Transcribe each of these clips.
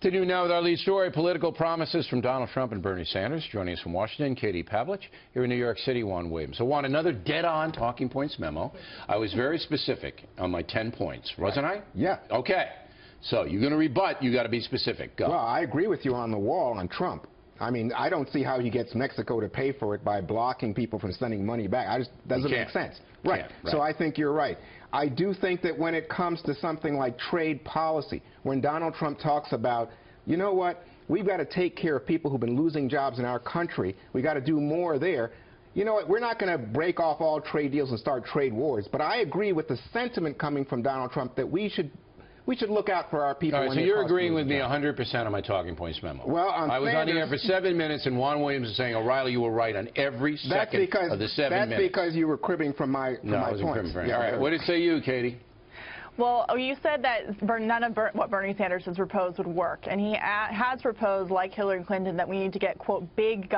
Continue now with our lead story, political promises from Donald Trump and Bernie Sanders. Joining us from Washington, Katie Pavlich. Here in New York City, Juan Williams. So, Juan, another dead-on talking points memo. I was very specific on my 10 points, wasn't I? Yeah. Okay. So, you're going to rebut, you got to be specific. Go. Well, I agree with you on the wall on Trump. I mean, I don't see how he gets Mexico to pay for it by blocking people from sending money back. Doesn't make sense. Right. So I think you're right. I do think that when it comes to something like trade policy, when Donald Trump talks about, you know what, we've got to take care of people who've been losing jobs in our country, we got to do more there. You know what, we're not going to break off all trade deals and start trade wars, but I agree with the sentiment coming from Donald Trump that we should look out for our people. All right, so you're agreeing with me 100% on my talking points memo. Well, I was on the air for 7 minutes, and Juan Williams is saying, O'Reilly, you were right on every second of the 7 minutes. That's because you were cribbing from my No, I wasn't cribbing from you. All right, what did it say you, Katie? Well, you said that none of what Bernie Sanders has proposed would work, and he has proposed, like Hillary Clinton, that we need to get, quote, big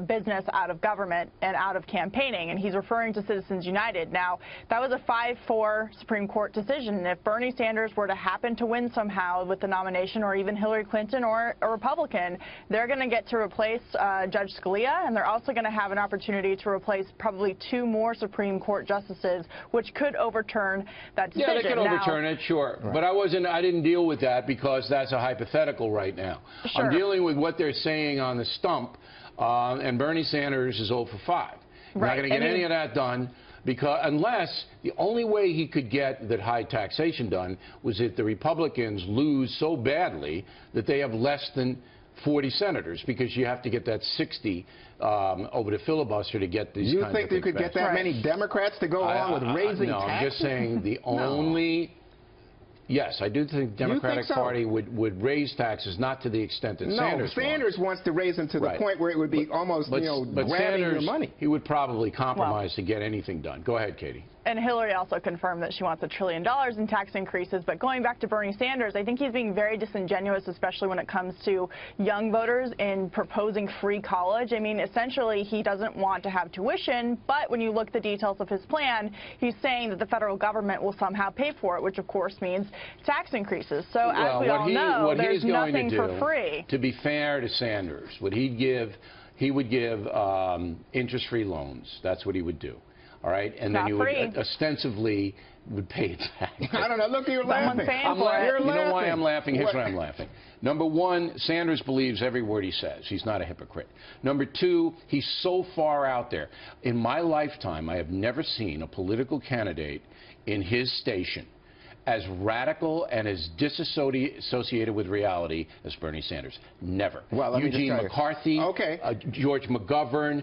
business out of government and out of campaigning, and he's referring to Citizens United. Now, that was a 5-4 Supreme Court decision, and if Bernie Sanders were to happen to win somehow with the nomination, or even Hillary Clinton or a Republican, they're going to get to replace Judge Scalia, and they're also going to have an opportunity to replace probably 2 more Supreme Court justices, which could overturn that decision. Yeah, they could overturn it, sure. Right. But I didn't deal with that because that's a hypothetical right now. Sure. I'm dealing with what they're saying on the stump, and Bernie Sanders is 0 for 5. We're not going to get any of that done because unless the only way he could get that high taxation done was if the Republicans lose so badly that they have less than 40 senators, because you have to get that 60 over the filibuster to get these kinds of things. You think you could get that many Democrats to go along with raising taxes? No, I'm just saying the only... Yes, I do think the Democratic Party would raise taxes, not to the extent that Sanders wants. No, Sanders wants to raise them to the point where it would be almost, but grabbing Sanders, your money. He would probably compromise to get anything done. Go ahead, Katie. And Hillary also confirmed that she wants $1 trillion in tax increases. But going back to Bernie Sanders, I think he's being very disingenuous, especially when it comes to young voters in proposing free college. I mean, essentially, he doesn't want to have tuition, but when you look at the details of his plan, he's saying that the federal government will somehow pay for it, which of course means tax increases. So as we all know, there's nothing for free. To be fair to Sanders, he would give interest-free loans. That's what he would do. All right, and then you would ostensibly pay it back. I don't know. Look, you're laughing. Paying for it. You know why I'm laughing? Here's why I'm laughing. Number one, Sanders believes every word he says. He's not a hypocrite. Number two, he's so far out there. In my lifetime, I have never seen a political candidate in his station as radical and as disassociated with reality as Bernie Sanders. Never. Well, Eugene McCarthy, George McGovern,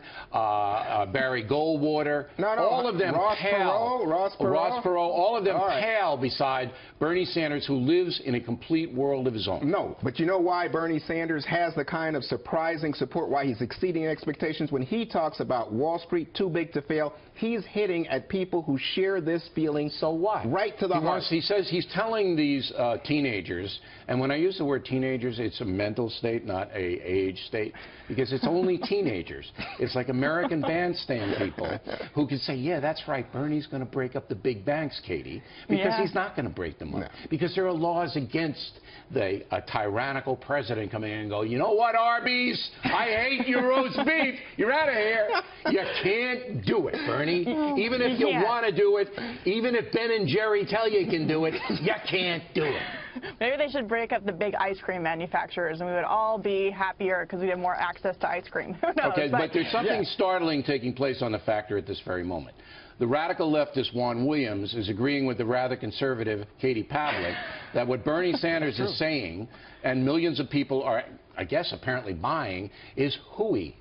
Barry Goldwater, all of them pale. Ross Perot, all of them pale beside Bernie Sanders, who lives in a complete world of his own. No, but you know why Bernie Sanders has the kind of surprising support, why he's exceeding expectations? When he talks about Wall Street too big to fail, he's hitting at people who share this feeling. So what? Right to the heart. He says he's telling these teenagers, and when I use the word teenagers, it's a mental state, not a age state, because it's only teenagers. It's like American Bandstand people who can say, yeah, that's right, Bernie's going to break up the big banks, Katie, because he's not going to break them up, because there are laws against a tyrannical president coming in and go, you know what, Arby's, I hate your roast beef, you're out of here. You can't do it, Bernie. Even if you want to do it, even if Ben and Jerry tell you can do it, you can't do it. Maybe they should break up the big ice cream manufacturers, and we would all be happier because we have more access to ice cream. Who knows? Okay, but there's something startling taking place on the factor at this very moment. The radical leftist Juan Williams is agreeing with the rather conservative Katie Pavlich that what Bernie Sanders is saying, and millions of people are, I guess, apparently buying, is hooey.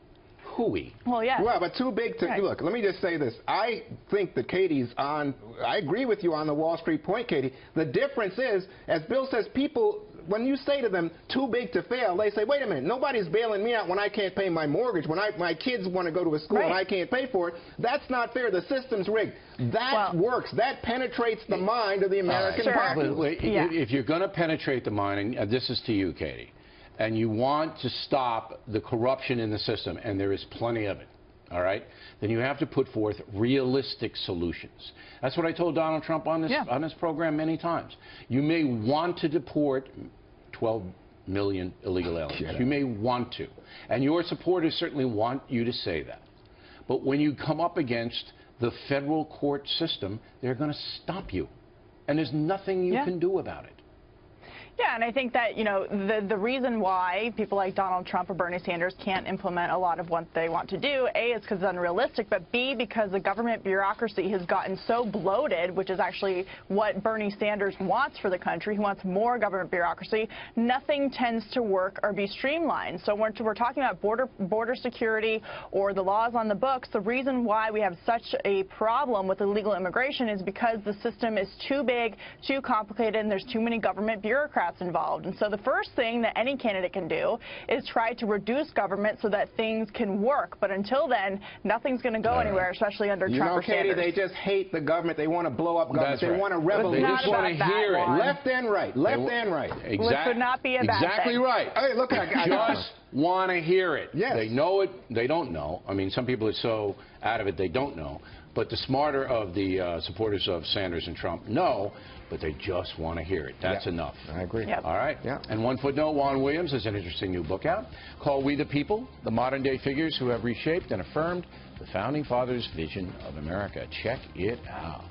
Well, yeah. Well, but too big to look. Let me just say this. I think that Katie's on. I agree with you on the Wall Street point, Katie. The difference is, as Bill says, people, when you say to them, too big to fail, they say, wait a minute, nobody's bailing me out when I can't pay my mortgage, when my kids want to go to a school and I can't pay for it. That's not fair. The system's rigged. That works. That penetrates the mind of the American populace. If you're going to penetrate the mind, and this is to you, Katie, and you want to stop the corruption in the system, and there is plenty of it, all right, then you have to put forth realistic solutions. That's what I told Donald Trump on this program many times. You may want to deport 12 million illegal aliens. You may want to. And your supporters certainly want you to say that. But when you come up against the federal court system, they're going to stop you. And there's nothing you can do about it. Yeah, and I think that, you know, the reason why people like Donald Trump or Bernie Sanders can't implement a lot of what they want to do, A, is because it's unrealistic, but B, because the government bureaucracy has gotten so bloated, which is actually what Bernie Sanders wants for the country. He wants more government bureaucracy. Nothing tends to work or be streamlined. So when we're talking about border security or the laws on the books, the reason why we have such a problem with illegal immigration is because the system is too big, too complicated, and there's too many government bureaucrats involved. And so the first thing that any candidate can do is try to reduce government so that things can work. But until then, nothing's going to go anywhere, especially under Trump or Sanders. Katie, they just hate the government. They want to blow up government. They want to revolution. They just want to hear it. Left and right. Left and right. Exactly. Which would not be a bad thing. Right. Hey, look, I just want to hear it. Yes. They know it. They don't know. I mean, some people are so out of it they don't know. But the smarter of the supporters of Sanders and Trump know, but they just want to hear it. That's enough. I agree. Yep. All right. Yeah. And one footnote, Juan Williams has an interesting new book out called We the People, the modern-day figures who have reshaped and affirmed the Founding Fathers' vision of America. Check it out.